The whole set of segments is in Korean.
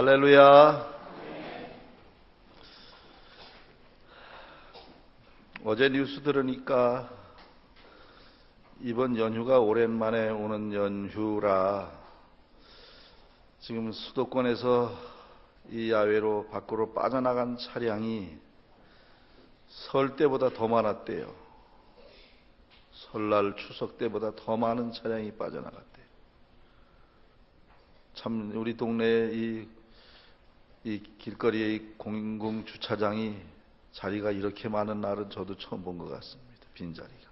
할렐루야. 어제 뉴스 들으니까 이번 연휴가 오랜만에 오는 연휴라 지금 수도권에서 이 야외로 밖으로 빠져나간 차량이 설 때보다 더 많았대요. 설날 추석 때보다 더 많은 차량이 빠져나갔대요. 참 우리 동네에 이 길거리의 이 공공 주차장이 자리가 이렇게 많은 날은 저도 처음 본 것 같습니다. 빈자리가.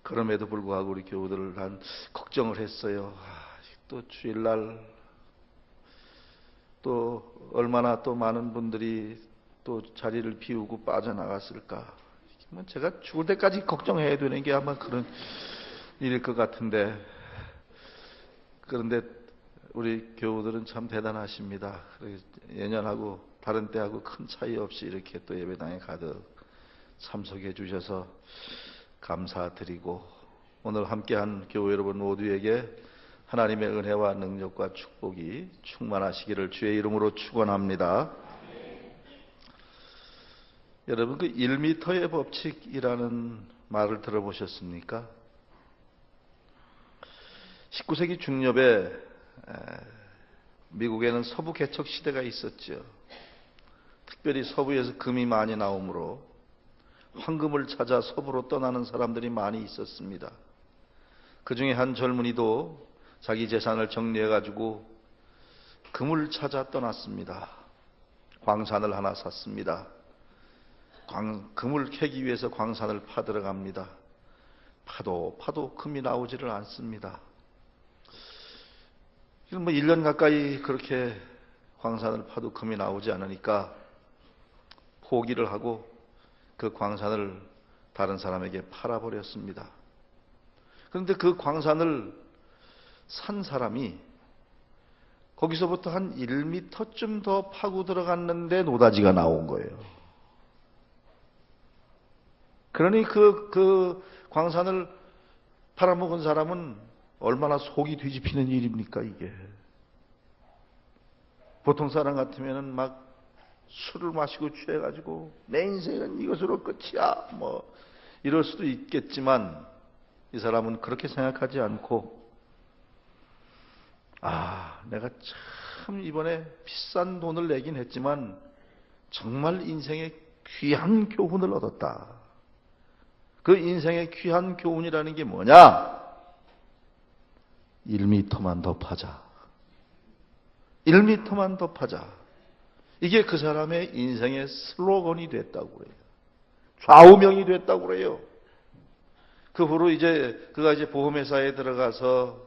그럼에도 불구하고 우리 교우들을 난 걱정을 했어요. 또 주일날 또 얼마나 또 많은 분들이 또 자리를 비우고 빠져나갔을까. 제가 죽을 때까지 걱정해야 되는 게 아마 그런 일일 것 같은데, 그런데 우리 교우들은 참 대단하십니다. 예년하고 다른 때하고 큰 차이 없이 이렇게 또 예배당에 가득 참석해 주셔서 감사드리고, 오늘 함께한 교우 여러분 모두에게 하나님의 은혜와 능력과 축복이 충만하시기를 주의 이름으로 축원합니다. 여러분, 그 1m의 법칙이라는 말을 들어보셨습니까? 19세기 중엽에 미국에는 서부 개척 시대가 있었죠. 특별히 서부에서 금이 많이 나오므로 황금을 찾아 서부로 떠나는 사람들이 많이 있었습니다. 그 중에 한 젊은이도 자기 재산을 정리해가지고 금을 찾아 떠났습니다. 광산을 하나 샀습니다. 금을 캐기 위해서 광산을 파들어 갑니다. 파도 금이 나오지를 않습니다. 1년 가까이 그렇게 광산을 파도 금이 나오지 않으니까 포기를 하고 그 광산을 다른 사람에게 팔아버렸습니다. 그런데 그 광산을 산 사람이 거기서부터 한 1m쯤 더 파고 들어갔는데 노다지가 나온 거예요. 그러니 그 광산을 팔아먹은 사람은 얼마나 속이 뒤집히는 일입니까, 이게. 보통 사람 같으면은 막 술을 마시고 취해가지고 내 인생은 이것으로 끝이야, 뭐 이럴 수도 있겠지만, 이 사람은 그렇게 생각하지 않고, 내가 참 이번에 비싼 돈을 내긴 했지만 정말 인생의 귀한 교훈을 얻었다. 그 인생의 귀한 교훈이라는 게 뭐냐? 1m만 더 파자. 1m만 더 파자. 이게 그 사람의 인생의 슬로건이 됐다고 그래요. 좌우명이 됐다고 그래요. 그 후로 그가 보험회사에 들어가서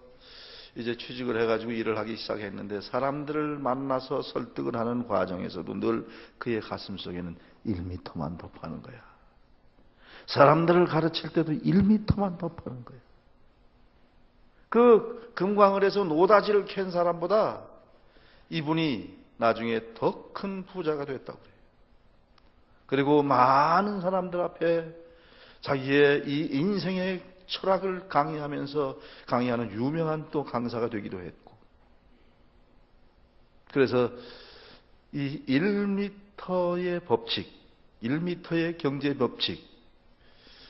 취직을 해가지고 일을 하기 시작했는데, 사람들을 만나서 설득을 하는 과정에서도 늘 그의 가슴 속에는 1m만 더 파는 거야. 사람들을 가르칠 때도 1m만 더 파는 거예요. 그 금광을해서 노다지를 캔 사람보다 이분이 나중에 더 큰 부자가 됐다고 그래요. 그리고 많은 사람들 앞에 자기의 이 인생의 철학을 강의하는 유명한 또 강사가 되기도 했고, 그래서 이 1m의 법칙, 1m의 경제 법칙,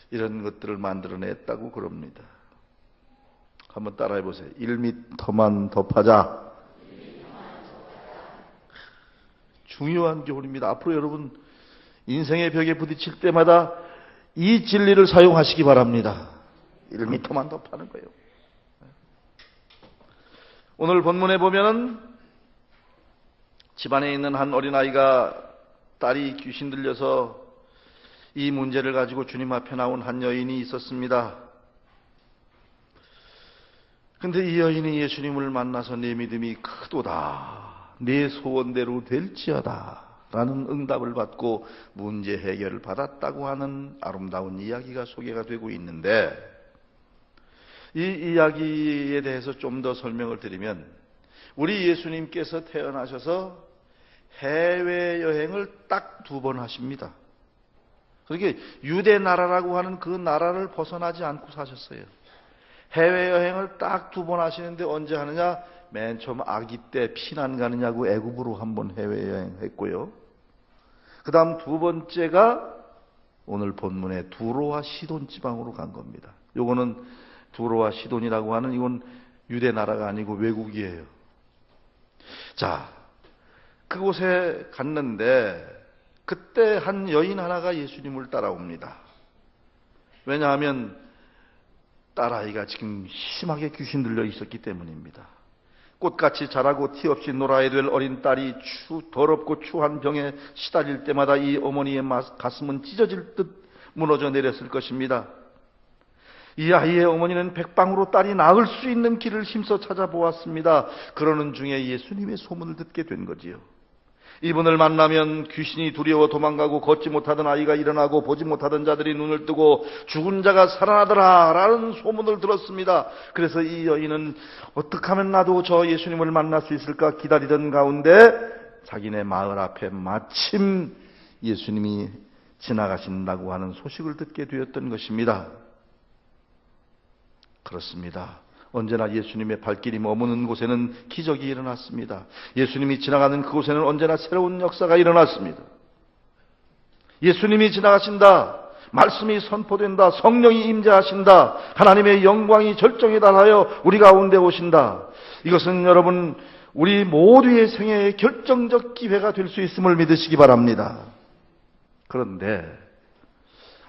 이런 것들을 만들어냈다고 그럽니다. 한번 따라해 보세요. 1m만 더 파자. 중요한 교훈입니다. 앞으로 여러분 인생의 벽에 부딪힐 때마다 이 진리를 사용하시기 바랍니다. 1m만 더 파는 거예요. 오늘 본문에 보면은 집안에 있는 한 어린아이가, 딸이 귀신 들려서 이 문제를 가지고 주님 앞에 나온 한 여인이 있었습니다. 근데 이 여인이 예수님을 만나서 내 믿음이 크도다, 내 소원대로 될지어다 라는 응답을 받고 문제 해결을 받았다고 하는 아름다운 이야기가 소개가 되고 있는데, 이 이야기에 대해서 좀 더 설명을 드리면, 우리 예수님께서 태어나셔서 해외여행을 딱 2번 하십니다. 그렇게 유대 나라라고 하는 그 나라를 벗어나지 않고 사셨어요. 해외여행을 딱 2번 하시는데 언제 하느냐? 맨 처음 아기 때 피난 가느냐고 애굽으로 한번 해외여행했고요. 그 다음 두 번째가 오늘 본문의 두로와 시돈 지방으로 간 겁니다. 요거는 두로와 시돈이라고 하는 이건 유대 나라가 아니고 외국이에요. 자, 그곳에 갔는데 그때 한 여인 하나가 예수님을 따라옵니다. 왜냐하면 딸아이가 지금 심하게 귀신 들려 있었기 때문입니다. 꽃같이 자라고 티 없이 놀아야 될 어린 딸이 더럽고 추한 병에 시달릴 때마다 이 어머니의 가슴은 찢어질 듯 무너져 내렸을 것입니다. 이 아이의 어머니는 백방으로 딸이 나을 수 있는 길을 힘써 찾아보았습니다. 그러는 중에 예수님의 소문을 듣게 된 거지요. 이분을 만나면 귀신이 두려워 도망가고 걷지 못하던 아이가 일어나고 보지 못하던 자들이 눈을 뜨고 죽은 자가 살아나더라 라는 소문을 들었습니다. 그래서 이 여인은 어떻게 하면 나도 저 예수님을 만날 수 있을까 기다리던 가운데 자기네 마을 앞에 마침 예수님이 지나가신다고 하는 소식을 듣게 되었던 것입니다. 그렇습니다. 언제나 예수님의 발길이 머무는 곳에는 기적이 일어났습니다. 예수님이 지나가는 그곳에는 언제나 새로운 역사가 일어났습니다. 예수님이 지나가신다. 말씀이 선포된다. 성령이 임재하신다. 하나님의 영광이 절정에 달하여 우리 가운데 오신다. 이것은 여러분 우리 모두의 생애의 결정적 기회가 될 수 있음을 믿으시기 바랍니다. 그런데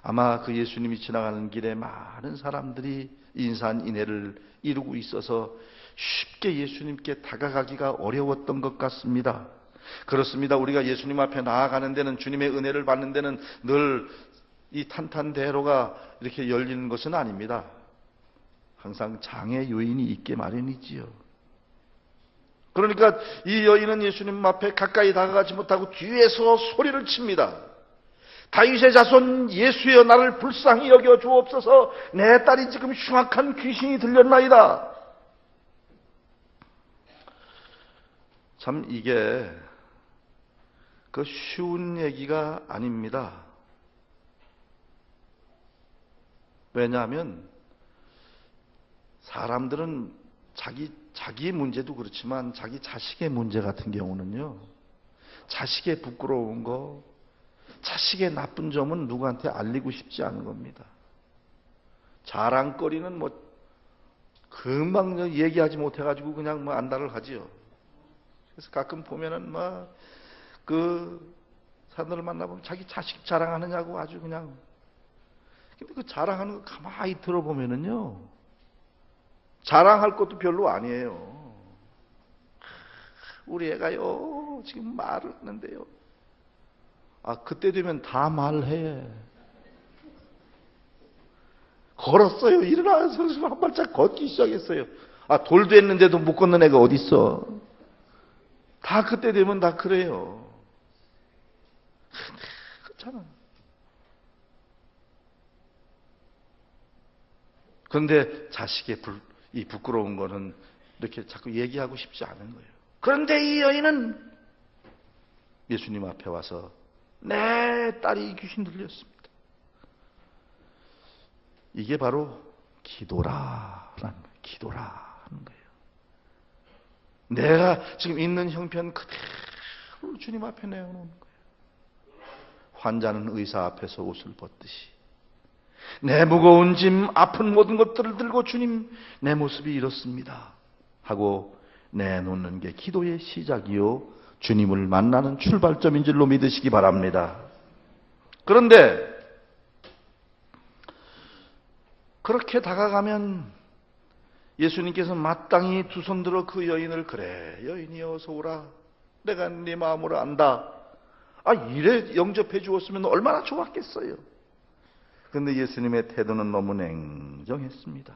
아마 그 예수님이 지나가는 길에 많은 사람들이 인산인해를 이루고 있어서 쉽게 예수님께 다가가기가 어려웠던 것 같습니다. 그렇습니다. 우리가 예수님 앞에 나아가는 데는, 주님의 은혜를 받는 데는 늘 이 탄탄대로가 이렇게 열리는 것은 아닙니다. 항상 장애 요인이 있게 마련이지요. 그러니까 이 여인은 예수님 앞에 가까이 다가가지 못하고 뒤에서 소리를 칩니다. 다윗의 자손 예수여 나를 불쌍히 여겨 주옵소서. 내 딸이 지금 흉악한 귀신이 들렸나이다. 참 이게 그 쉬운 얘기가 아닙니다. 왜냐하면 사람들은 자기의 문제도 그렇지만 자기 자식의 문제 같은 경우는요, 자식의 부끄러운 거, 자식의 나쁜 점은 누구한테 알리고 싶지 않은 겁니다. 자랑거리는 금방 얘기하지 못해가지고 그냥 안달을 하지요. 그래서 가끔 보면은 그 사람들을 만나보면 자기 자식 자랑하느냐고 아주 그냥. 근데 그 자랑하는 거 가만히 들어보면은요, 자랑할 것도 별로 아니에요. 우리 애가요 지금 말을 하는데요. 그때 되면 다 말해. 걸었어요. 일어나서 한 발짝 걷기 시작했어요. 돌도 했는데도 못 걷는 애가 어디 있어? 다 그때 되면 다 그래요. 그렇잖아. 그런데 자식의 이 부끄러운 거는 이렇게 자꾸 얘기하고 싶지 않은 거예요. 그런데 이 여인은 예수님 앞에 와서 내 딸이 귀신 들렸습니다. 이게 바로 기도라는 거예요. 기도라는 거예요. 내가 지금 있는 형편 그대로 주님 앞에 내어놓는 거예요. 환자는 의사 앞에서 옷을 벗듯이 내 무거운 짐, 아픈 모든 것들을 들고 주님 내 모습이 이렇습니다 하고 내놓는 게 기도의 시작이요 주님을 만나는 출발점인 줄로 믿으시기 바랍니다. 그런데 그렇게 다가가면 예수님께서 마땅히 두 손 들어 그 여인을 그래 여인이여 어서 오라. 내가 네 마음으로 안다. 이래 영접해 주었으면 얼마나 좋았겠어요. 그런데 예수님의 태도는 너무 냉정했습니다.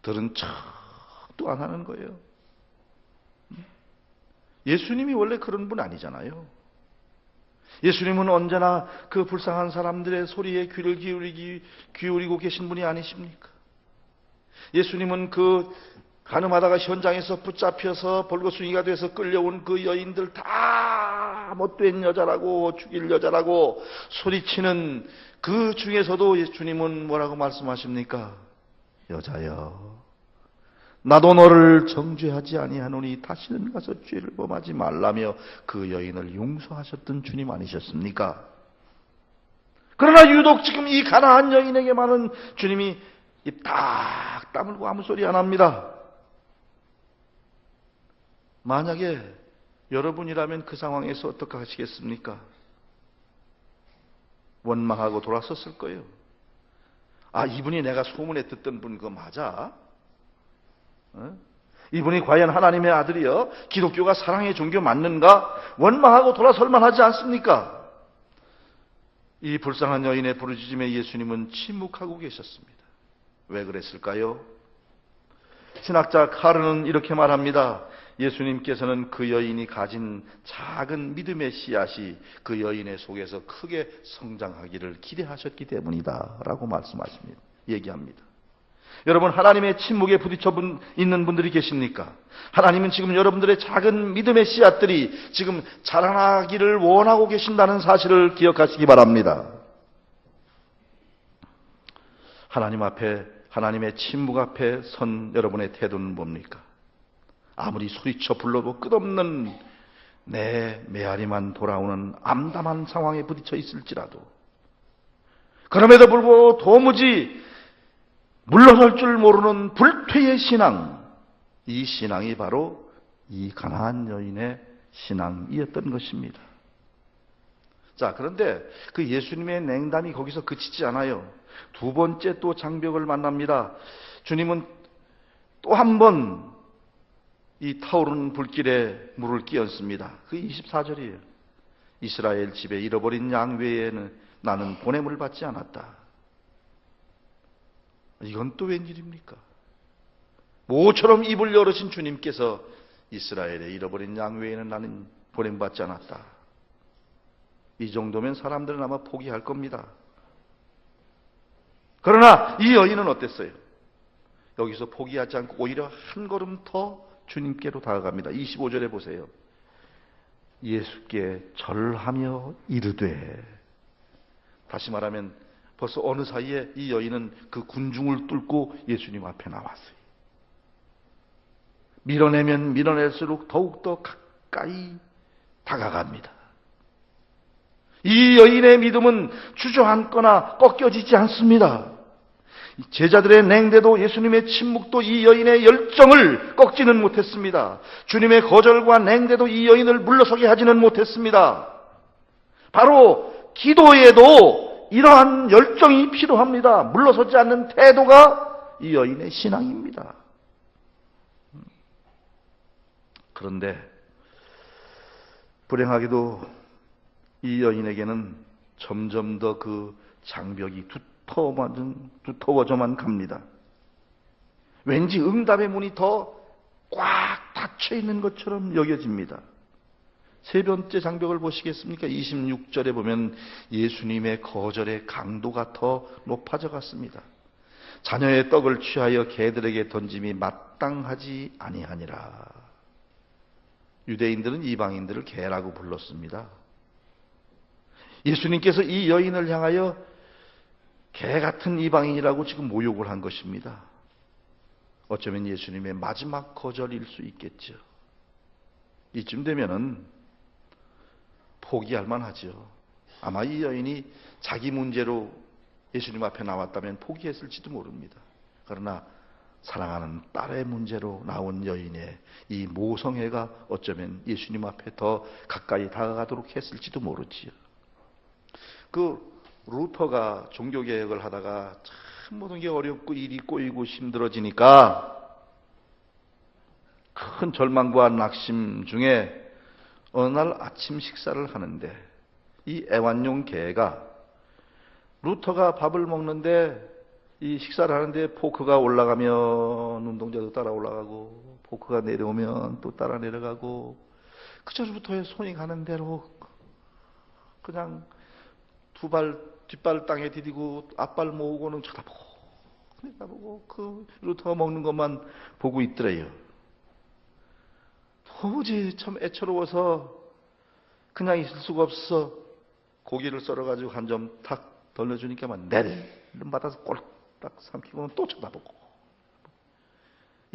들은 척도 안 하는 거예요. 예수님이 원래 그런 분 아니잖아요. 예수님은 언제나 그 불쌍한 사람들의 소리에 귀를 기울이고 계신 분이 아니십니까? 예수님은 그 가늠하다가 현장에서 붙잡혀서 벌거숭이가 돼서 끌려온 그 여인들 다 못된 여자라고 죽일 여자라고 소리치는 그 중에서도 예수님은 뭐라고 말씀하십니까? 여자여 나도 너를 정죄하지 아니하노니 다시는 가서 죄를 범하지 말라며 그 여인을 용서하셨던 주님 아니셨습니까? 그러나 유독 지금 이 가나안 여인에게만은 주님이 입 딱 다물고 아무 소리 안 합니다. 만약에 여러분이라면 그 상황에서 어떻게 하시겠습니까? 원망하고 돌아섰을 거예요. 아, 이분이 내가 소문에 듣던 분 그거 맞아? 이분이 과연 하나님의 아들이여? 기독교가 사랑의 종교 맞는가? 원망하고 돌아설만 하지 않습니까? 이 불쌍한 여인의 부르짖음에 예수님은 침묵하고 계셨습니다. 왜 그랬을까요? 신학자 카르는 이렇게 말합니다. 예수님께서는 그 여인이 가진 작은 믿음의 씨앗이 그 여인의 속에서 크게 성장하기를 기대하셨기 때문이다 라고 말씀하십니다. 얘기합니다. 여러분, 하나님의 침묵에 부딪혀 있는 분들이 계십니까? 하나님은 지금 여러분들의 작은 믿음의 씨앗들이 지금 자라나기를 원하고 계신다는 사실을 기억하시기 바랍니다. 하나님 앞에, 하나님의 침묵 앞에 선 여러분의 태도는 뭡니까? 아무리 소리쳐 불러도 끝없는 내 메아리만 돌아오는 암담한 상황에 부딪혀 있을지라도, 그럼에도 불구하고 도무지 물러설 줄 모르는 불퇴의 신앙, 이 신앙이 바로 이 가나안 여인의 신앙이었던 것입니다. 자, 그런데 그 예수님의 냉담이 거기서 그치지 않아요. 두 번째 또 장벽을 만납니다. 주님은 또 한 번 이 타오르는 불길에 물을 끼얹습니다. 그 24절이에요. 이스라엘 집에 잃어버린 양 외에는 나는 보냄을 받지 않았다. 이건 또 웬일입니까? 모처럼 입을 열으신 주님께서 이스라엘에 잃어버린 양 외에는 나는 보냄받지 않았다. 이 정도면 사람들은 아마 포기할 겁니다. 그러나 이 여인은 어땠어요? 여기서 포기하지 않고 오히려 한 걸음 더 주님께로 다가갑니다. 25절에 보세요. 예수께 절하며 이르되, 다시 말하면 벌써 어느 사이에 이 여인은 그 군중을 뚫고 예수님 앞에 나왔어요. 밀어내면 밀어낼수록 더욱더 가까이 다가갑니다. 이 여인의 믿음은 주저앉거나 꺾여지지 않습니다. 제자들의 냉대도 예수님의 침묵도 이 여인의 열정을 꺾지는 못했습니다. 주님의 거절과 냉대도 이 여인을 물러서게 하지는 못했습니다. 바로 기도에도 이러한 열정이 필요합니다. 물러서지 않는 태도가 이 여인의 신앙입니다. 그런데 불행하게도 이 여인에게는 점점 더 그 장벽이 두터워져만 갑니다. 왠지 응답의 문이 더 꽉 닫혀 있는 것처럼 여겨집니다. 세 번째 장벽을 보시겠습니까? 26절에 보면 예수님의 거절의 강도가 더 높아져 갔습니다. 자녀의 떡을 취하여 개들에게 던짐이 마땅하지 아니하니라. 유대인들은 이방인들을 개라고 불렀습니다. 예수님께서 이 여인을 향하여 개 같은 이방인이라고 지금 모욕을 한 것입니다. 어쩌면 예수님의 마지막 거절일 수 있겠죠. 이쯤 되면은 포기할 만하죠. 아마 이 여인이 자기 문제로 예수님 앞에 나왔다면 포기했을지도 모릅니다. 그러나 사랑하는 딸의 문제로 나온 여인의 이 모성애가 어쩌면 예수님 앞에 더 가까이 다가가도록 했을지도 모르지요. 그 루터가 종교개혁을 하다가 참 모든 게 어렵고 일이 꼬이고 힘들어지니까 큰 절망과 낙심 중에 어느 날 아침 식사를 하는데 이 애완용 개가, 루터가 밥을 먹는데 이 식사를 하는데 포크가 올라가면 눈동자도 따라 올라가고 포크가 내려오면 또 따라 내려가고 그저부터의 손이 가는 대로 그냥 뒷발 땅에 디디고 앞발 모으고는 쳐다보고 그 루터가 먹는 것만 보고 있더래요. 도무지 참 애처로워서 그냥 있을 수가 없어 고기를 썰어가지고 한 점 탁 덜려주니까만 내름 받아서 꼴딱 삼키고는 또 쳐다보고.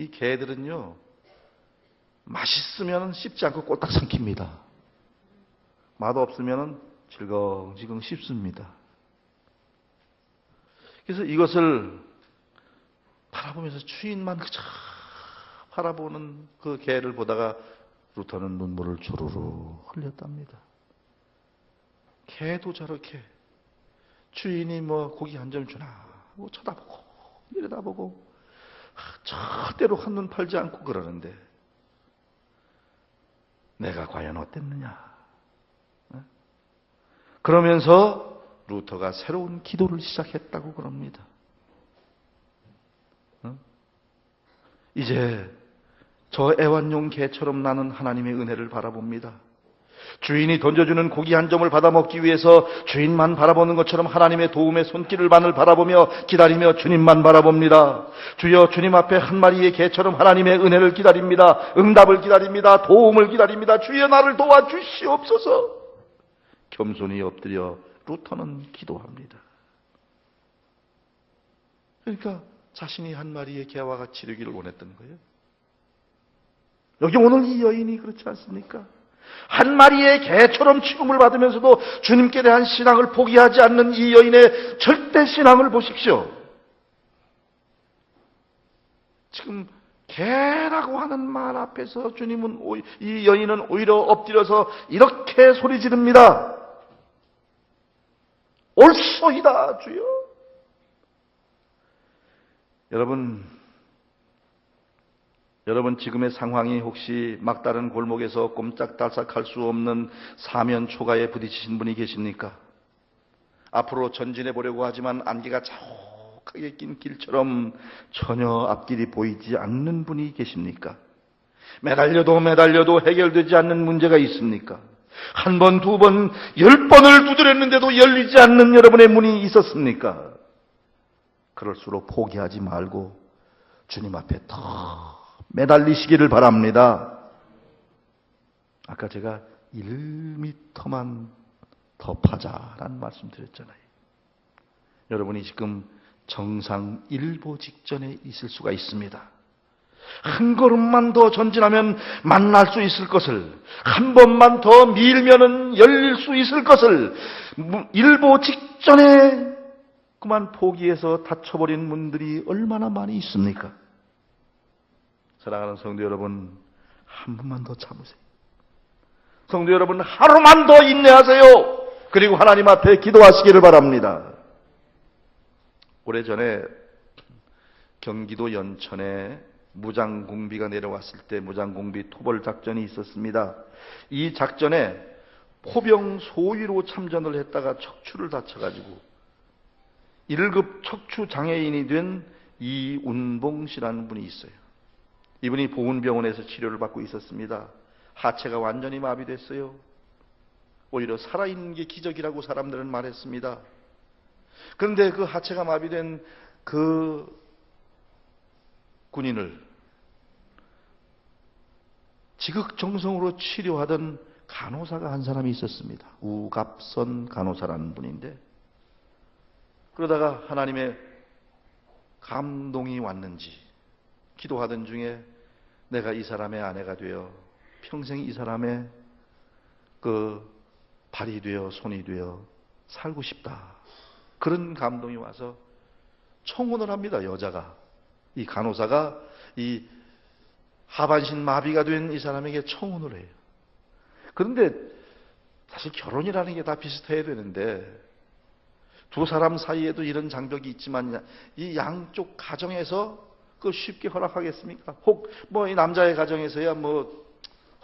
이 개들은요, 맛있으면 씹지 않고 꼴딱 삼킵니다. 맛 없으면 질겅질겅 씹습니다. 그래서 이것을 바라보면서 주인만 그저 바라보는 그 개를 보다가 루터는 눈물을 주르르 흘렸답니다. 개도 저렇게 주인이 뭐 고기 한 점 주나 하고 쳐다보고 내려다보고 절대로 한눈 팔지 않고 그러는데 내가 과연 어땠느냐. 그러면서 루터가 새로운 기도를 시작했다고 그럽니다. 이제 저 애완용 개처럼 나는 하나님의 은혜를 바라봅니다. 주인이 던져주는 고기 한 점을 받아 먹기 위해서 주인만 바라보는 것처럼 하나님의 도움의 손길만을 바라보며 기다리며 주님만 바라봅니다. 주여, 주님 앞에 한 마리의 개처럼 하나님의 은혜를 기다립니다. 응답을 기다립니다. 도움을 기다립니다. 주여, 나를 도와주시옵소서. 겸손히 엎드려 루터는 기도합니다. 그러니까 자신이 한 마리의 개와 같이 되기를 원했던 거예요. 여기 오늘 이 여인이 그렇지 않습니까? 한 마리의 개처럼 취급을 받으면서도 주님께 대한 신앙을 포기하지 않는 이 여인의 절대 신앙을 보십시오. 지금 개라고 하는 말 앞에서 주님은 이 여인은 오히려 엎드려서 이렇게 소리 지릅니다. 옳소이다 주여. 여러분 지금의 상황이 혹시 막다른 골목에서 꼼짝달싹할 수 없는 사면 초가에 부딪히신 분이 계십니까? 앞으로 전진해 보려고 하지만 안개가 자욱하게 낀 길처럼 전혀 앞길이 보이지 않는 분이 계십니까? 매달려도 해결되지 않는 문제가 있습니까? 한 번, 두 번, 10번을 두드렸는데도 열리지 않는 여러분의 문이 있었습니까? 그럴수록 포기하지 말고 주님 앞에 더 매달리시기를 바랍니다. 아까 제가 1미터만 더 파자라는 말씀 드렸잖아요. 여러분이 지금 정상 일보 직전에 있을 수가 있습니다. 한 걸음만 더 전진하면 만날 수 있을 것을, 한 번만 더 밀면은 열릴 수 있을 것을 일보 직전에 그만 포기해서 닫혀버린 분들이 얼마나 많이 있습니까? 사랑하는 성도 여러분, 한 번만 더 참으세요. 성도 여러분, 하루만 더 인내하세요. 그리고 하나님 앞에 기도하시기를 바랍니다. 오래전에 경기도 연천에 무장공비가 내려왔을 때 무장공비 토벌작전이 있었습니다. 이 작전에 포병 소위로 참전을 했다가 척추를 다쳐가지고 1급 척추 장애인이 된 이운봉 씨라는 분이 있어요. 이분이 보훈병원에서 치료를 받고 있었습니다. 하체가 완전히 마비됐어요. 오히려 살아있는 게 기적이라고 사람들은 말했습니다. 그런데 그 하체가 마비된 그 군인을 지극정성으로 치료하던 간호사가 한 사람이 있었습니다. 우갑선 간호사라는 분인데, 그러다가 하나님의 감동이 왔는지 기도하던 중에 내가 이 사람의 아내가 되어 평생 이 사람의 그 발이 되어 손이 되어 살고 싶다. 그런 감동이 와서 청혼을 합니다. 여자가, 이 간호사가 이 하반신 마비가 된 이 사람에게 청혼을 해요. 그런데 사실 결혼이라는 게 다 비슷해야 되는데 두 사람 사이에도 이런 장벽이 있지만 이 양쪽 가정에서 그 쉽게 허락하겠습니까? 혹 뭐 이 남자의 가정에서야 뭐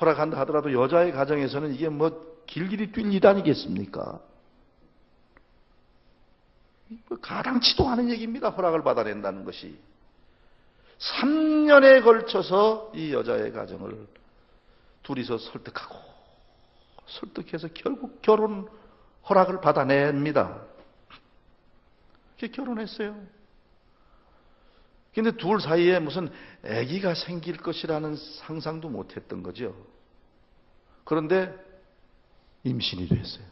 허락한다 하더라도 여자의 가정에서는 이게 뭐 길길이 뛸 일 아니겠습니까? 가당치도 않은 얘기입니다. 허락을 받아낸다는 것이. 3년에 걸쳐서 이 여자의 가정을 둘이서 설득해서 결국 결혼 허락을 받아냅니다. 그렇게 결혼했어요. 근데 둘 사이에 무슨 아기가 생길 것이라는 상상도 못했던 거죠. 그런데 임신이 됐어요.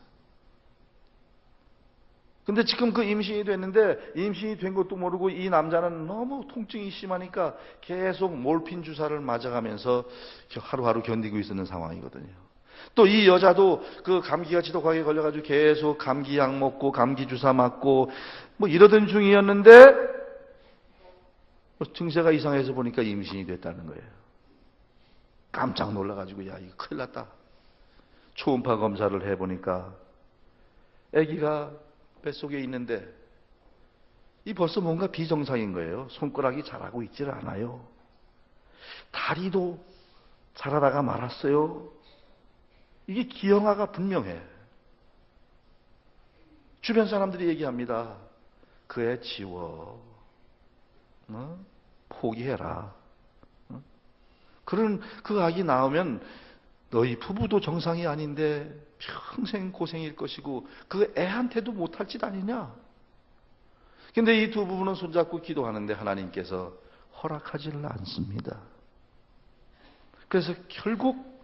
근데 지금 그 임신이 됐는데 임신이 된 것도 모르고 이 남자는 너무 통증이 심하니까 계속 몰핀 주사를 맞아가면서 하루하루 견디고 있었는 상황이거든요. 또 이 여자도 그 감기가 지독하게 걸려가지고 계속 감기약 먹고 감기 주사 맞고 뭐 이러던 중이었는데 증세가 이상해서 보니까 임신이 됐다는 거예요. 깜짝 놀라가지고 야 이거 큰일 났다. 초음파 검사를 해보니까 아기가 뱃속에 있는데 이 벌써 뭔가 비정상인 거예요. 손가락이 자라고 있질 않아요. 다리도 자라다가 말았어요. 이게 기형아가 분명해. 주변 사람들이 얘기합니다. 그 애 지워. 포기해라. 그런 그 아기 낳으면 너희 부부도 정상이 아닌데 평생 고생일 것이고 그 애한테도 못할 짓 아니냐? 근데 이 두 부부는 손잡고 기도하는데 하나님께서 허락하지를 않습니다. 그래서 결국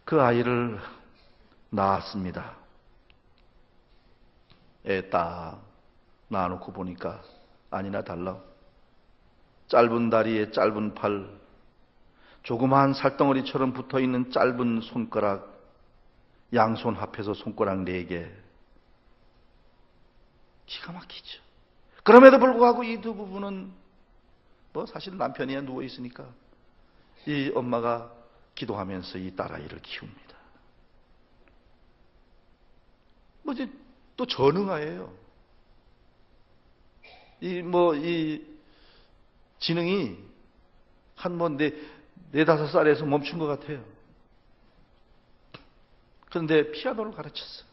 그 아이를 낳았습니다. 애 딱 낳아놓고 보니까 아니나 달라. 짧은 다리에 짧은 팔, 조그마한 살덩어리처럼 붙어있는 짧은 손가락, 양손 합해서 손가락 4개. 기가 막히죠. 그럼에도 불구하고 이 두 부부는 뭐 사실 남편이야 누워있으니까 이 엄마가 기도하면서 이 딸아이를 키웁니다. 뭐 이제 또 전응아예요. 이 지능이 한 뭐 4-5살에서 멈춘 것 같아요. 그런데 피아노를 가르쳤어요.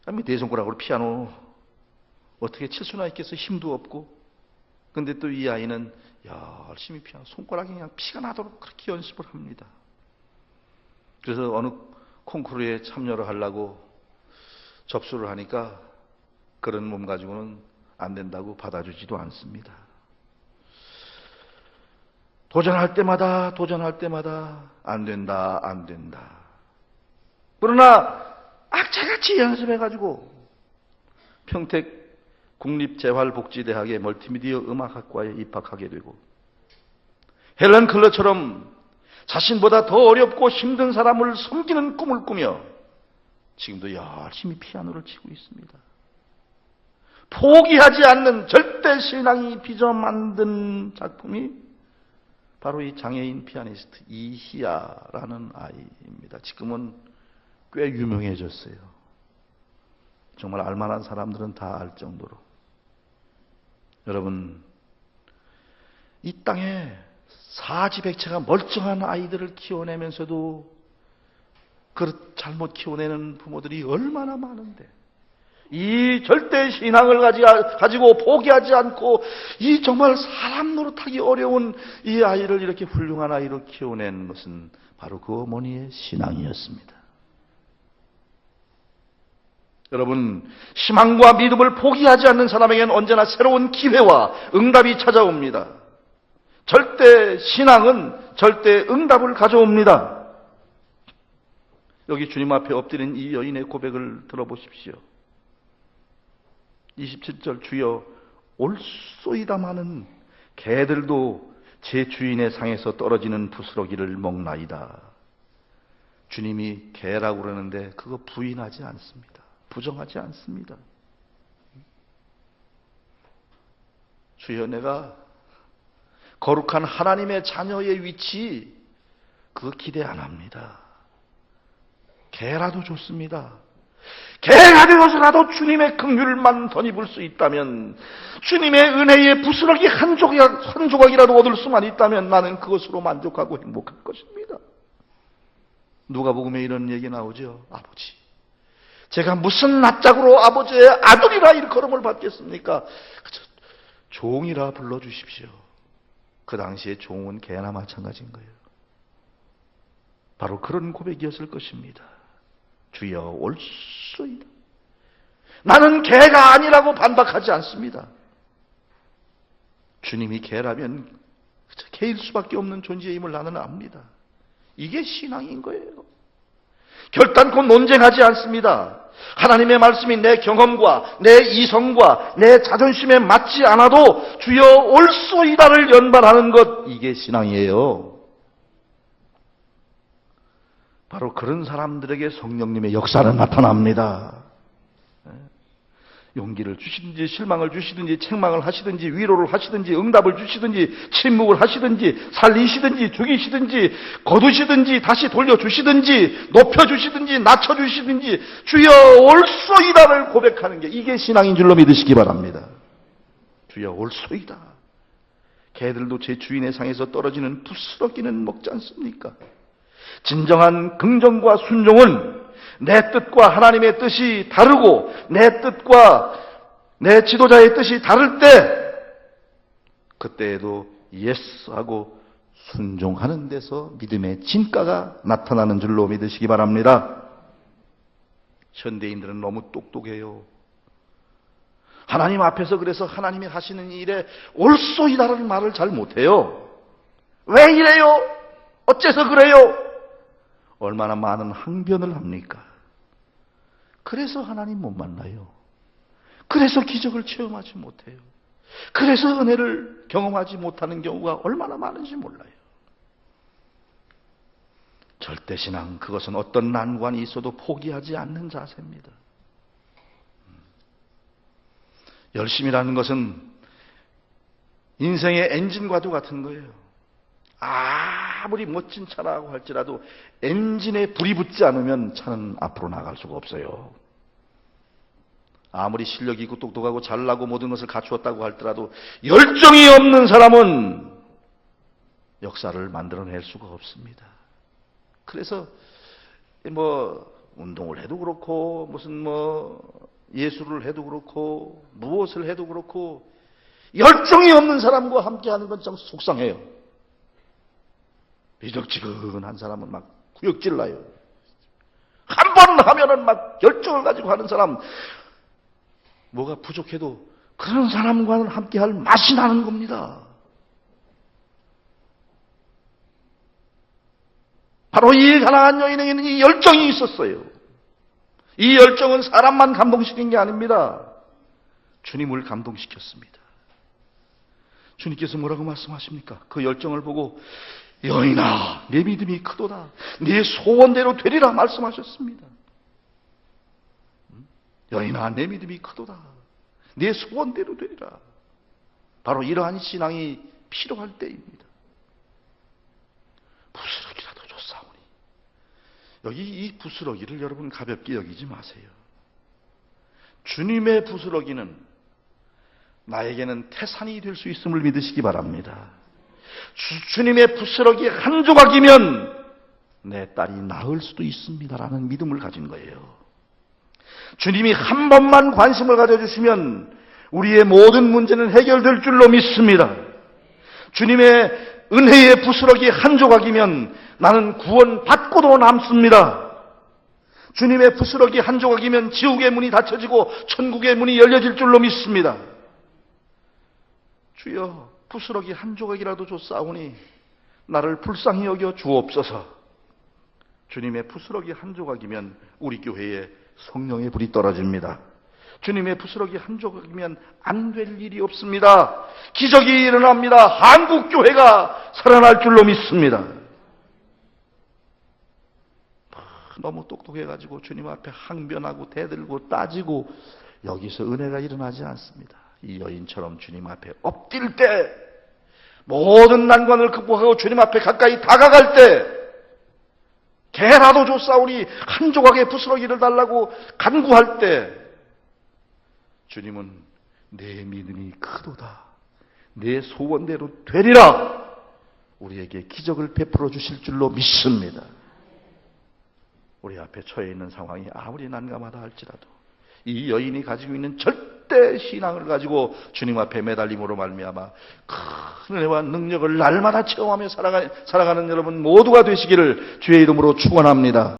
아니, 4손가락으로 피아노 어떻게 칠 수나 있겠어? 힘도 없고. 근데 또 이 아이는 열심히 피아노, 손가락이 그냥 피가 나도록 그렇게 연습을 합니다. 그래서 어느 콩쿠르에 참여를 하려고 접수를 하니까 그런 몸 가지고는 안 된다고 받아주지도 않습니다. 도전할 때마다 안 된다. 그러나 악착같이 연습해가지고 평택 국립재활복지대학의 멀티미디어 음악학과에 입학하게 되고 헬런 클러처럼 자신보다 더 어렵고 힘든 사람을 섬기는 꿈을 꾸며 지금도 열심히 피아노를 치고 있습니다. 포기하지 않는 절대 신앙이 빚어 만든 작품이 바로 이 장애인 피아니스트 이희아라는 아이입니다. 지금은 꽤 유명해졌어요. 정말 알만한 사람들은 다 알 정도로. 여러분, 이 땅에 사지백체가 멀쩡한 아이들을 키워내면서도 그 잘못 키워내는 부모들이 얼마나 많은데 이 절대 신앙을 가지고 포기하지 않고 이 정말 사람 노릇하기 어려운 이 아이를 이렇게 훌륭한 아이로 키워낸 것은 바로 그 어머니의 신앙이었습니다. 여러분, 희망과 믿음을 포기하지 않는 사람에게는 언제나 새로운 기회와 응답이 찾아옵니다. 절대 신앙은 절대 응답을 가져옵니다. 여기 주님 앞에 엎드린 이 여인의 고백을 들어보십시오. 27절 주여 올소이다마는 개들도 제 주인의 상에서 떨어지는 부스러기를 먹나이다. 주님이 개라고 그러는데 그거 부인하지 않습니다. 부정하지 않습니다. 주여 내가 거룩한 하나님의 자녀의 위치 그거 기대 안 합니다. 개라도 좋습니다. 개가 되어서라도 주님의 긍휼만 덧입을 수 있다면 주님의 은혜의 부스러기 한 조각이라도 얻을 수만 있다면 나는 그것으로 만족하고 행복할 것입니다. 누가복음에 이런 얘기 나오죠. 아버지, 제가 무슨 낯짝으로 아버지의 아들이라 일컬음을 받겠습니까? 종이라 불러주십시오. 그 당시에 종은 개나 마찬가지인 거예요. 바로 그런 고백이었을 것입니다. 주여 올소이다. 나는 개가 아니라고 반박하지 않습니다. 주님이 개라면 개일 수밖에 없는 존재임을 나는 압니다. 이게 신앙인 거예요. 결단코 논쟁하지 않습니다. 하나님의 말씀이 내 경험과 내 이성과 내 자존심에 맞지 않아도 주여 옳소이다를 연발하는 것, 이게 신앙이에요. 바로 그런 사람들에게 성령님의 역사는 나타납니다. 용기를 주시든지 실망을 주시든지 책망을 하시든지 위로를 하시든지 응답을 주시든지 침묵을 하시든지 살리시든지 죽이시든지 거두시든지 다시 돌려주시든지 높여주시든지 낮춰주시든지 주여 옳소이다를 고백하는 게, 이게 신앙인 줄로 믿으시기 바랍니다. 주여 옳소이다. 개들도 제 주인의 상에서 떨어지는 부스러기는 먹지 않습니까? 진정한 긍정과 순종은 내 뜻과 하나님의 뜻이 다르고 내 뜻과 내 지도자의 뜻이 다를 때, 그때에도 예스하고 순종하는 데서 믿음의 진가가 나타나는 줄로 믿으시기 바랍니다. 현대인들은 너무 똑똑해요. 하나님 앞에서 그래서 하나님이 하시는 일에 옳소이다라는 말을 잘 못해요. 왜 이래요? 어째서 그래요? 얼마나 많은 항변을 합니까? 그래서 하나님 못 만나요. 그래서 기적을 체험하지 못해요. 그래서 은혜를 경험하지 못하는 경우가 얼마나 많은지 몰라요. 절대신앙, 그것은 어떤 난관이 있어도 포기하지 않는 자세입니다. 열심이라는 것은 인생의 엔진과도 같은 거예요. 아무리 멋진 차라고 할지라도 엔진에 불이 붙지 않으면 차는 앞으로 나갈 수가 없어요. 아무리 실력이 있고 똑똑하고 잘나고 모든 것을 갖추었다고 할지라도 열정이 없는 사람은 역사를 만들어낼 수가 없습니다. 그래서 운동을 해도 그렇고 무슨 예술을 해도 그렇고 무엇을 해도 그렇고 열정이 없는 사람과 함께하는 건 참 속상해요. 미적지근한 사람은 막 구역질 나요. 한 번 하면은 막 열정을 가지고 하는 사람, 뭐가 부족해도 그런 사람과는 함께할 맛이 나는 겁니다. 바로 이 가난한 여인에게는 이 열정이 있었어요. 이 열정은 사람만 감동시킨 게 아닙니다. 주님을 감동시켰습니다. 주님께서 뭐라고 말씀하십니까? 그 열정을 보고 여인아, 내 믿음이 크도다. 네 소원대로 되리라 말씀하셨습니다. 여인아, 내 믿음이 크도다. 네 소원대로 되리라. 바로 이러한 신앙이 필요할 때입니다. 부스러기라도 줬사오니. 여기 이 부스러기를 여러분 가볍게 여기지 마세요. 주님의 부스러기는 나에게는 태산이 될 수 있음을 믿으시기 바랍니다. 주님의 부스러기 한 조각이면 내 딸이 나을 수도 있습니다라는 믿음을 가진 거예요. 주님이 한 번만 관심을 가져주시면 우리의 모든 문제는 해결될 줄로 믿습니다. 주님의 은혜의 부스러기 한 조각이면 나는 구원 받고도 남습니다. 주님의 부스러기 한 조각이면 지옥의 문이 닫혀지고 천국의 문이 열려질 줄로 믿습니다. 주여, 부스러기 한 조각이라도 줬사오니 나를 불쌍히 여겨 주옵소서. 주님의 부스러기 한 조각이면 우리 교회에 성령의 불이 떨어집니다. 주님의 부스러기 한 조각이면 안 될 일이 없습니다. 기적이 일어납니다. 한국 교회가 살아날 줄로 믿습니다. 너무 똑똑해가지고 주님 앞에 항변하고 대들고 따지고 여기서 은혜가 일어나지 않습니다. 이 여인처럼 주님 앞에 엎드릴 때, 모든 난관을 극복하고 주님 앞에 가까이 다가갈 때, 개라도 줬사오니 한 조각의 부스러기를 달라고 간구할 때, 주님은 내 믿음이 크도다, 내 소원대로 되리라, 우리에게 기적을 베풀어 주실 줄로 믿습니다. 우리 앞에 처해 있는 상황이 아무리 난감하다 할지라도 이 여인이 가지고 있는 절대 신앙을 가지고 주님 앞에 매달림으로 말미암아 큰 은혜와 능력을 날마다 체험하며 살아가는 여러분 모두가 되시기를 주의 이름으로 축원합니다.